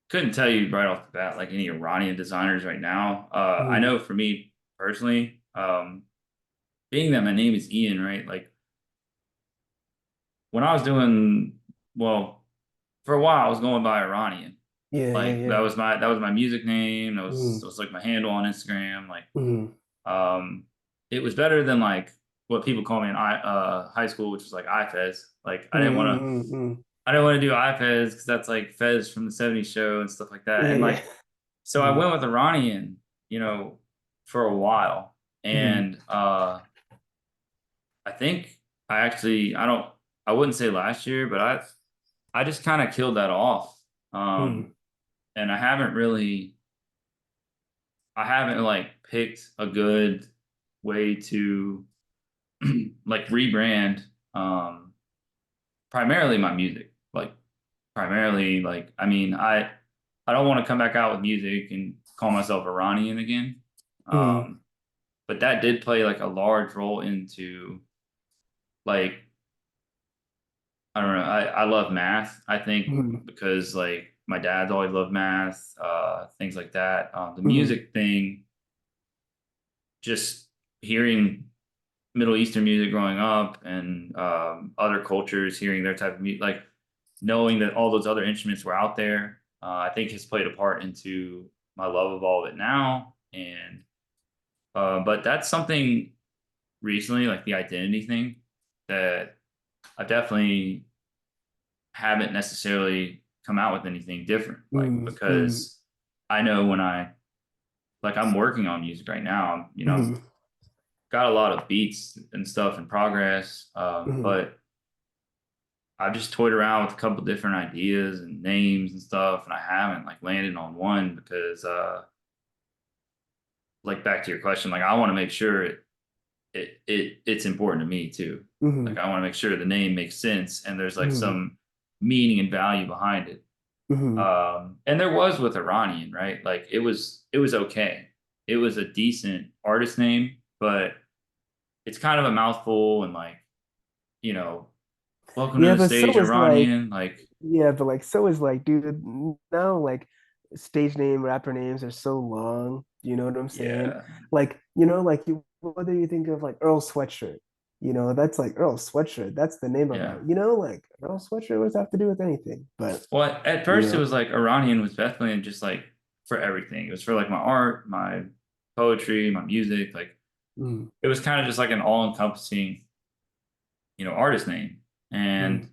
couldn't tell you right off the bat like any Iranian designers right now. I Mm, know for me personally, being that my name is Ian, right? Like when I was doing well for a while, I was going by Iranian, Yeah, yeah, Like yeah. that was my music name. Mm, That was like my handle on Instagram. Like mm, um, it was better than like what people call me in high school, which was like iFez. Like mm, mm, mm. I didn't want to do iFez because that's like Fez from the '70s show and stuff like that. Yeah, And yeah. like so I Mm, went with Iranian, you know, for a while. mm, And I think I don't I wouldn't say last year, but I just kind of killed that off. mm, And I haven't like picked a good way to like rebrand primarily my music. Like primarily like I mean I don't want to come back out with music and call myself Iranian again. mm, Um but that did play like a large role into like I don't know. I love math. I think mm, because like my dad's always loved math, things like that. The mm, music thing, just hearing Middle Eastern music growing up and other cultures, hearing their type of music, like knowing that all those other instruments were out there, I think has played a part into my love of all of it now. And but that's something recently, like the identity thing, that I definitely haven't necessarily come out with anything different. Like mm, mm, because I know when I'm working on music right now, you know, mm, got a lot of beats and stuff in progress, mm. but I've just toyed around with a couple different ideas and names and stuff, and I haven't like landed on one because, like back to your question, like I want to make sure it's important to me too. Like Mhm, I want to make sure the name makes sense and there's like mhm, some meaning and value behind it. mhm. And there was with Iranian, right? Like it was okay. It was a decent artist name, but it's kind of a mouthful and like, you know, welcome to Yeah, the but stage, so is like, Iranian. Like, yeah, but like, so is like, dude, now like stage name, rapper names are so long. You know what I'm saying? yeah, Like, like whether you think of like Earl Sweatshirt, that's like Earl Sweatshirt. That's the name of yeah. like Earl Sweatshirt. What does that have to do with anything? But, Well, at you first it know, was like Iranian was definitely just like for everything. It was for like my art, my poetry, my music. Like mm, it was kind of just like an all-encompassing, you know, artist name. And mm,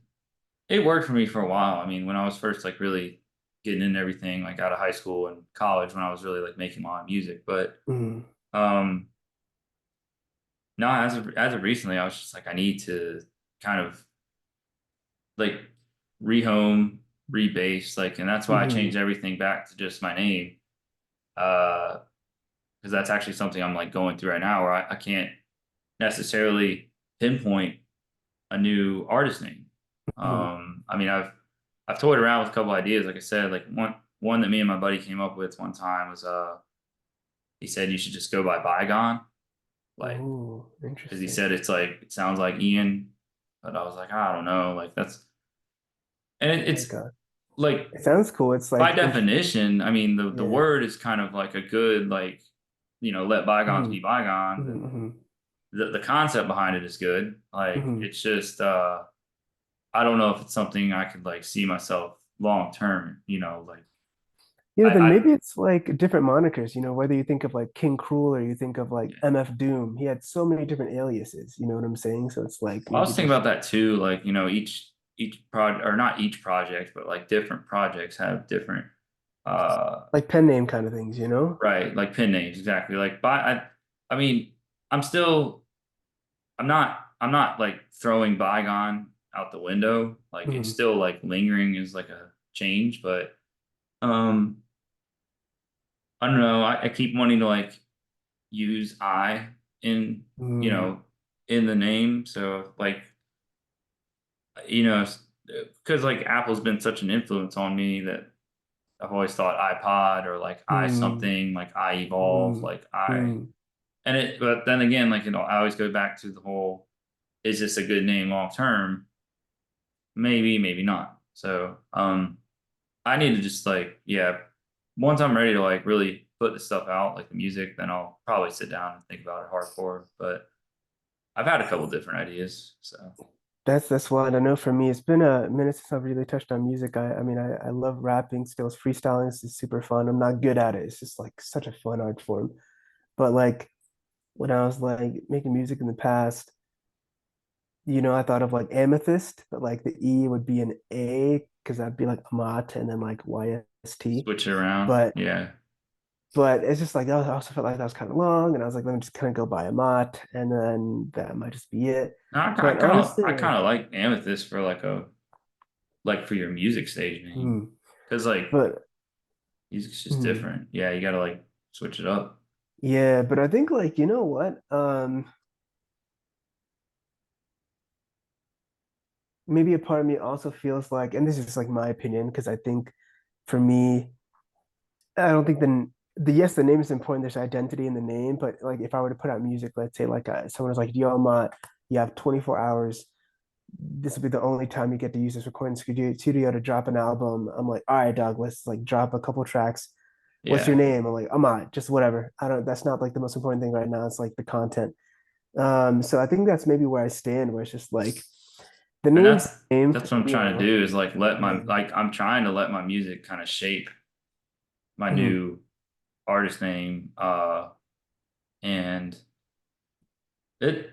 it worked for me for a while. I mean, when I was first like really getting into everything, like out of high school and college, when I was really like making my own music. But mm, um, no, as of recently, I was just like, I need to kind of like rehome, rebase, like, and that's why I changed mm, everything back to just my name. Uh, because that's actually something I'm like going through right now, where I can't necessarily pinpoint a new artist name. mm, I mean, I've toyed around with a couple ideas. Like I said, like one that me and my buddy came up with one time was he said you should just go by Bygone, like oh, because he interesting. said it's like it sounds like Ian, but I was like I don't know, like that's and My it's God. like It sounds cool. It's by like interesting. definition, I mean the Yeah. word is kind of like a good like you know let bygones be Mhm, bygones mhm, and mhm, the concept behind it is good. Like mhm. it's just I don't know if it's something I could like see myself long term, you know, like Then I maybe it's like different monikers, whether you think of like King Cruel or you think of like yeah. MF Doom. He had so many different aliases, you know what I'm saying? So it's like I was maybe thinking just about that too, like, you know, each project or not each project, but like different projects have different like pen name kind of things, you know? right, like pen names, exactly. Like I mean, I'm still I'm not like throwing bygone out the window. Like it's Mhm, still like lingering as like a change, but um I don't know. I keep wanting to like use I in, you mhm, know, in the name. So like, you know, because like Apple's been such an influence on me that I've always thought iPod or like I mhm, something, like I evolve, mhm, like I mhm. and it but then again, like, you know, I always go back to the whole, is this a good name long term? Maybe, maybe not. So I need to just like, yeah, once I'm ready to like really put the stuff out, like the music, then I'll probably sit down and think about it hardcore. But I've had a couple different ideas. So That's why I know for me, it's been a minute since I've really touched on music. I mean, I love rapping still. Freestyling is super fun. I'm not good at it. It's just like such a fun art form. But like when I was like making music in the past, I thought of like amethyst, but like the E would be an A because that'd be like Amat and then like YST. Switch it around. But Yeah. but it's just like I also felt like that was kind of long, and I was like, let me just kind of go by Amat, and then that might just be it. No, But honestly, I kind like, of like Amethyst for like a like for your music stage name, hmm, because like but music's just hmm, different. Yeah, you gotta like switch it up. yeah, but I think like you know what? Maybe a part of me also feels like, and this is just like my opinion, because I think for me, I don't think the yes, the name is important. There's identity in the name, but like if I were to put out music, let's say like someone was like, "Yo, Matt, you have 24 hours. This will be the only time you get to use this recording studio to drop an album." I'm like, "All right, dog, let's like drop a couple tracks. What's your Yeah, name?" I'm like, "I'm not, just whatever. I don't. That's not like the most important thing right now. It's like the content." So I think that's maybe where I stand, where it's just like the and name's the name, that's what I'm trying to do is like let my yeah. like I'm trying to let my music kind of shape my Mhm. new artist name. And it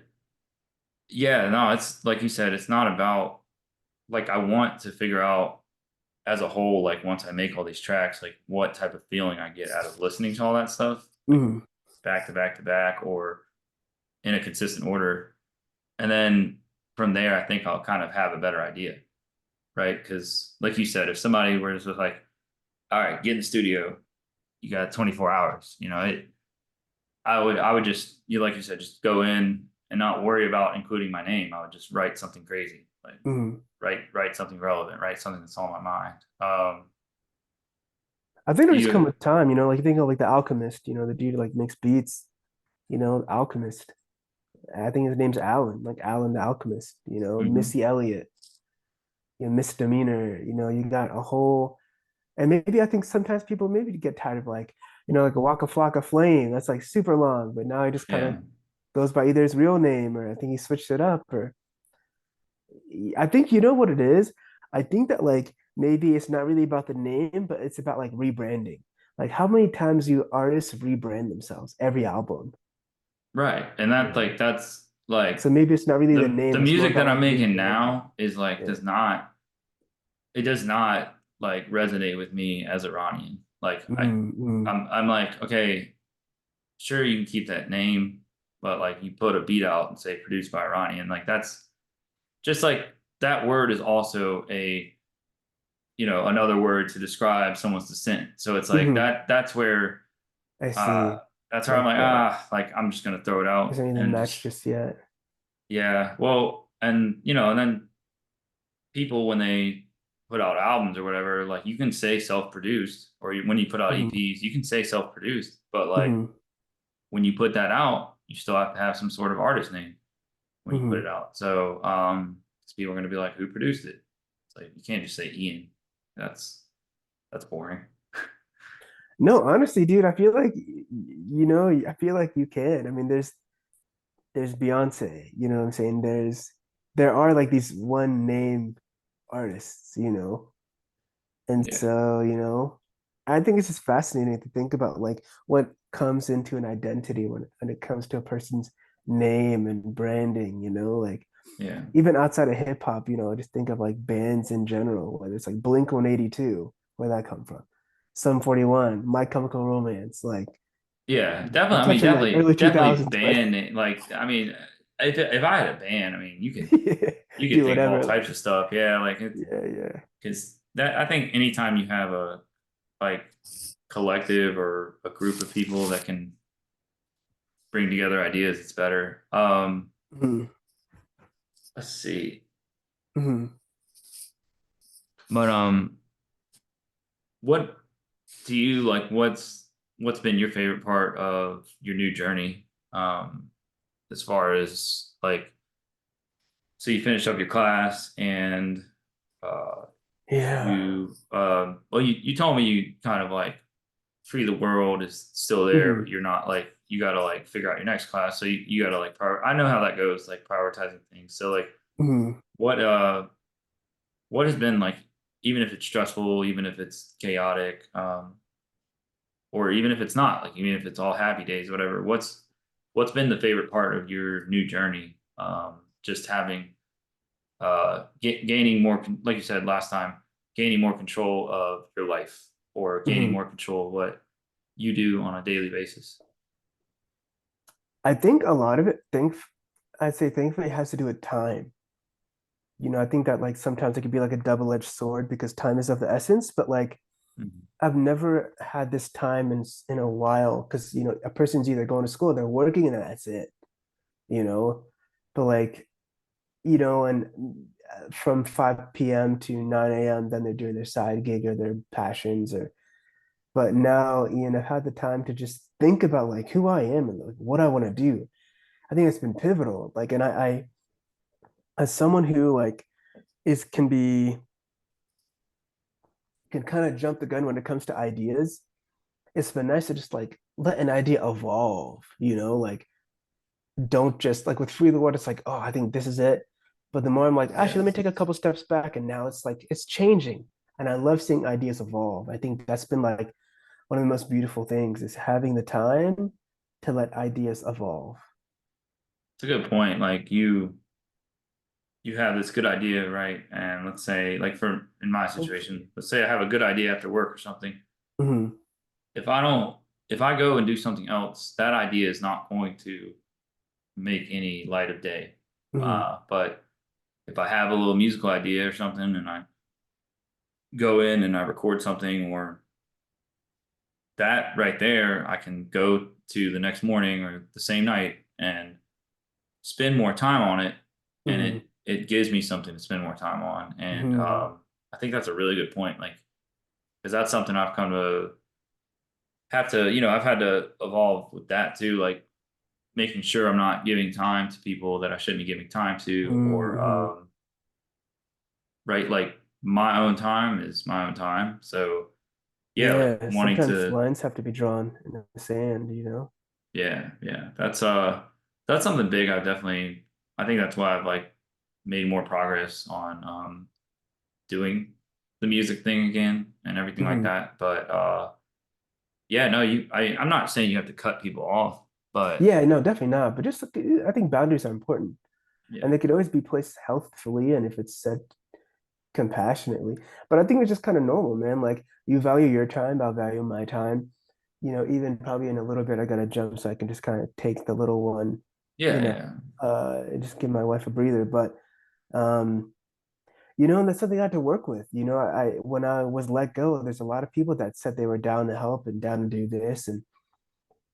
yeah, no, it's like you said, it's not about like I want to figure out as a whole, like once I make all these tracks, like what type of feeling I get out of listening to all that stuff, like Mhm. back to back to back or in a consistent order. And then from there, I think I'll kind of have a better idea, right? Because like you said, if somebody were just like, all right, get in the studio, you got 24 hours, I would just, like you said, just go in and not worry about including my name. I would just write something crazy, like Mhm. write something relevant, write something that's on my mind. I think it'll just come You with time, like you think of like the Alchemist, the dude who, like makes beats, Alchemist. I think his name's Alan, like Alan the Alchemist, mhm. Missy Elliott, Misdemeanor, you got a whole, and maybe I think sometimes people maybe get tired of like, like a Waka Flocka Flame, that's like super long, but now he just kind of Yeah, goes by either his real name or I think he switched it up, or I think you know what it is. I think that like maybe it's not really about the name, but it's about like rebranding. Like how many times do artists rebrand themselves every album? right. And You know? that's like So maybe it's not really the the name, it's more music about that I'm like making rebranding. now is like Yeah. it does not like resonate with me as Iranian. Like Mm-hmm. I'm like, okay, sure you can keep that name, but like you put a beat out and say produced by Iranian, like that's just like that word is also a another word to describe someone's descent. So it's like Mm-hmm. I uh see. that's where I'm Like like, like I'm just gonna throw it out isn't even and matched just just yet. yeah. Well, and and then people when they put out albums or whatever, like you can say self-produced, or when you put out Mm-hmm. EPs, you can say self-produced, but like Mm-hmm. when you put that out, you still have to have some sort of artist name when you put Mm-hmm. it out. So 'cause people are gonna be like, who produced it? It's like you can't just say Ian. That's boring. No, honestly, dude, I feel like I feel like you can. I mean, there's Beyonce, you know what I'm saying? There are like these one name artists, And Yeah, so, I think it's just fascinating to think about like what comes into an identity when it comes to a person's name and branding, like yeah, even outside of hip hop, just think of like bands in general, whether it's like Blink 182, where that come from? Sum 41, My Chemical Romance, like yeah. we're Definitely. I mean, touching like early definitely 2000s, but band. Like, I mean, if I had a band, I mean, you could do think of all whatever. types Like, of stuff. Yeah, like it's yeah, yeah. because that I think anytime you have a like collective or a group of people that can bring together ideas, it's better. Mhm. Let's see. Mhm. But what do you like? What's been your favorite part of your new journey? As far as like, so you finished up your class and uh, Yeah. well, you told me you kind of like free the world is still there, but Mhm. you're not like you got to like figure out your next class. So you got to like I know how that goes, like prioritizing things. So like, Mhm. What has been like, even if it's stressful, even if it's chaotic, or even if it's not, like even if it's all happy days, whatever, what's been the favorite part of your new journey? Just having gaining more like you said last time, gaining more control of your life, or gaining Mhm. more control of what you do on a daily basis. I think a lot of it, I'd say thankfully it has to do with time. I think that like sometimes it could be like a double-edged sword because time is of the essence, but like Mhm. I've never had this time in a while because a person's either going to school, they're working, and that's it, you know. But like, and from 5 p.m. to 9 a.m., then they're doing their side gig or their passions or but now, I've had the time to just think about like who I am and like what I want to do. I think it's been pivotal. Like, and as someone who like is can kind of jump the gun when it comes to ideas, it's been nice to just like let an idea evolve, like don't just like with free the word, it's like, oh, I think this is it. But the more I'm like, Yeah, actually, let me take a couple steps back, and now it's like it's changing. And I love seeing ideas evolve. I think that's been like one of the most beautiful things is having the time to let ideas evolve. it's a good point. Like you have this good idea, right? And let's say, like for in my Thanks. situation, let's say I have a good idea after work or something. Hmm. If I don't, if I go and do something else, that idea is not going to make any light of day. Hmm. But if I have a little musical idea or something, and I go in and I record something, or that right there, I can go to the next morning or the same night and spend more time on it, and Hmm. it gives me something to spend more time on. And Hmm. I think that's a really good point, like because that's something I've come to have to, I've had to evolve with that too, like making sure I'm not giving time to people that I shouldn't be giving time to, or Hmm. right, like my own time is my own time. So yeah, like Yeah, wanting sometimes to, lines have to be drawn in the sand. yeah, yeah, that's something big. I think that's why I've like made more progress on doing the music thing again and everything like Hmm. that. But yeah, no, I'm not saying you have to cut people off, but Yeah, no, definitely not. But just I think boundaries are important, and yeah, they could always be placed healthfully and if it's set compassionately. But I think it's just kind of normal, man. Like you value your time, I'll value my time. Even probably in a little bit, I gotta jump so I can just kind of take the little one, yeah, yeah, and just give my wife a breather. But um, and that's something I had to work with. I when I was let go, there's a lot of people that said they were down to help and down to do this, and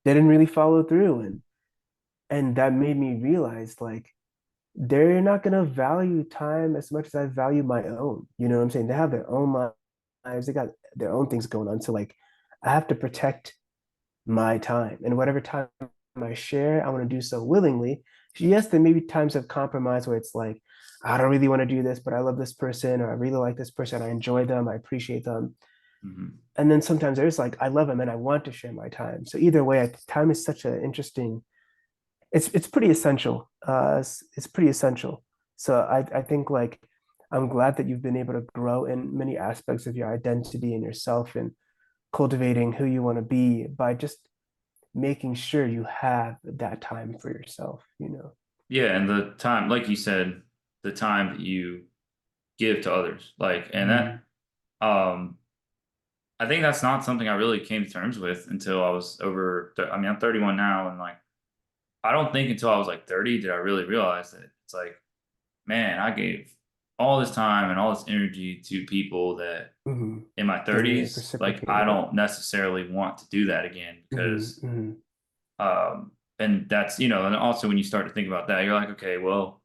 they didn't really follow through. And that made me realize like they're not gonna value time as much as I value my own. You know what I'm saying? They have their own lives, they got their own things going on. So like I have to protect my time. And whatever time I share, I want to do so willingly. Yes, there may be times of compromise where it's like, I don't really want to do this, but I love this person, or I really like this person, I enjoy them, I appreciate them. hmm, And then sometimes there's like, I love them and I want to share my time. So either way, time is such an interesting, it's pretty essential. It's pretty essential. So I think like I'm glad that you've been able to grow in many aspects of your identity and yourself and cultivating who you want to be by just making sure you have that time for yourself. yeah. And the time, like you said, the time that you give to others, like, and that, Mm, um, I think that's not something I really came to terms with until I was I mean, I'm 31 now, and like, I don't think until I was like 30 did I really realize that it's like, man, I gave all this time and all this energy to people that mm, in my didn't 30s, like reciprocate I it. don't necessarily want to do that again, Mm, because mm, and that's, and also when you start to think about that, you're like, okay, well,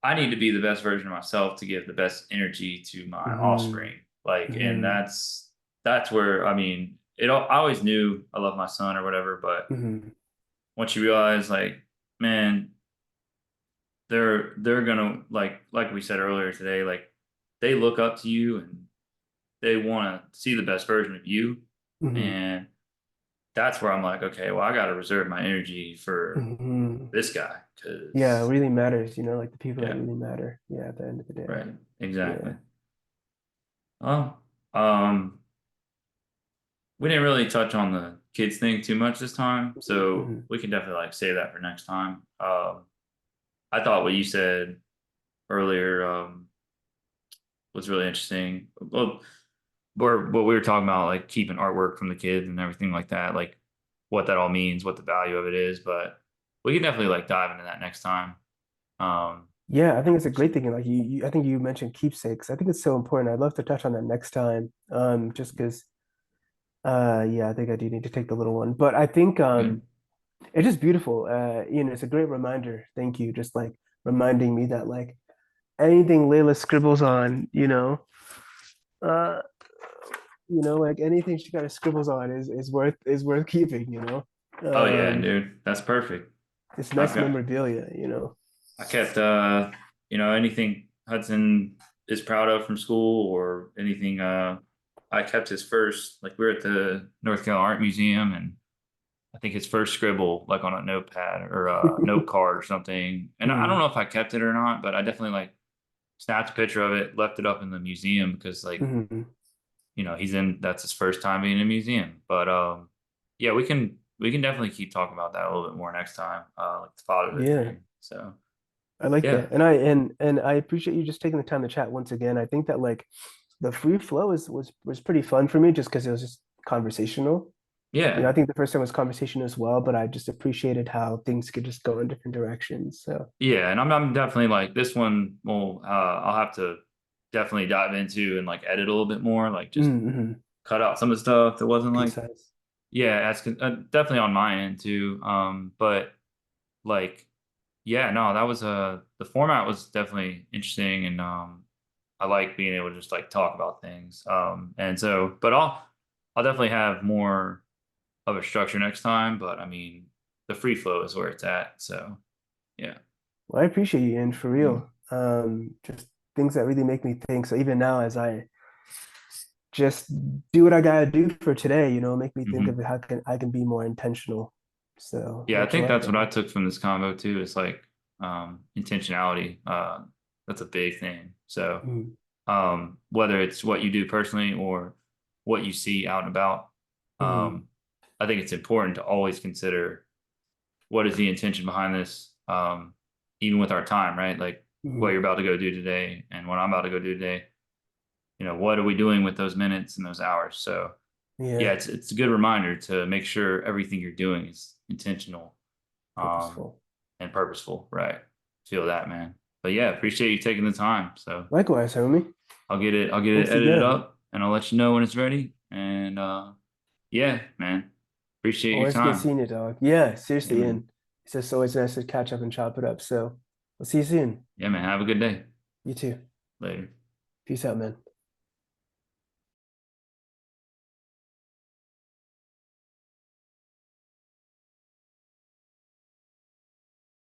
I need to be the best version of myself to give the best energy to my mm, offspring. Like, and mm, that's where, I mean, I always knew I love my son or whatever, but mm, once you realize, like, man, they're gonna, like we said earlier today, like they look up to you and they want to see the best version of you, mm, and that's where I'm like, okay, well, I got to reserve my energy for Hmm. this guy Yeah, it because, really matters, like the people that yeah, really matter. Yeah, at the end of the day. right, exactly. Yeah. Well, we didn't really touch on the kids thing too much this time, so Hmm. we can definitely like save that for next time. I thought what you said earlier was really interesting. Well, or what we were talking about, like keeping artwork from the kids and everything like that, like what that all means, what the value of it is. But we can definitely like dive into that next time. Um, Yeah, I think it's a great thing. And like I think you mentioned keepsakes. I think it's so important. I'd love to touch on that next time. Just because yeah, I think I do need to take the little one. But I think yeah. it's just beautiful. It's a great reminder. Thank you. Just like reminding me that like anything Layla scribbles on, uh, like anything she kind of scribbles on is worth keeping. Oh yeah, Um, dude, that's perfect. it's I've nice got memorabilia. I kept anything Hudson is proud of from school or anything I kept his first, like we were at the North Carolina Art Museum, and I think his first scribble like on a notepad or a note card or something. And I don't Mm, know if I kept it or not, but I definitely like snapped a picture of it, left it up in the museum because like, mhm. that's his first time being in a museum. But yeah, we can definitely keep talking about that a little bit more next time. Like the fatherhood Yeah. thing. So I like yeah. that. And I appreciate you just taking the time to chat once again. I think that like the free flow was pretty fun for me just because it was just conversational. I Yeah. think the first time was conversation as well, but I just appreciated how things could just go in different directions. So, Yeah, and I'm definitely like this one. Well, I'll have to definitely dive into and like edit a little bit more, like just mm-hmm. cut out some of the stuff that wasn't like, Concise. yeah, that's definitely on my end too. But like, yeah, no, that was the format was definitely interesting, and I like being able to just like talk about things. And so, but I'll definitely have more of a structure next time. But I mean, the free flow is where it's at. So yeah. Well, I appreciate you, and for Mm-hmm. real, just things that really make me think. So even now, as I just do what I gotta do for today, make me think of Mm-hmm. how can I can be more intentional. So Yeah, I much think love, that's what I man. took from this combo too. Is like intentionality. That's a big thing. So Mm, whether it's what you do personally or what you see out and about, mm, um, I think it's important to always consider what is the intention behind this, even with our time, right? Like what mm. you're about to go do today and what I'm about to go do today. What are we doing with those minutes and those hours? So yeah, Yeah, it's a good reminder to make sure everything you're doing is intentional, um, purposeful. and purposeful, right? Feel that, man. But yeah, appreciate you taking the time. So Likewise, homie. I'll get it Thanks edited again. up and I'll let you know when it's ready. And yeah, man. Appreciate your Always good time. seeing you, dog. Yeah, Yeah, seriously, man. and it's just always nice to catch up and chop it up. So, we'll see you soon. Yeah, man. Have a good day. You too. Later. Peace out, man.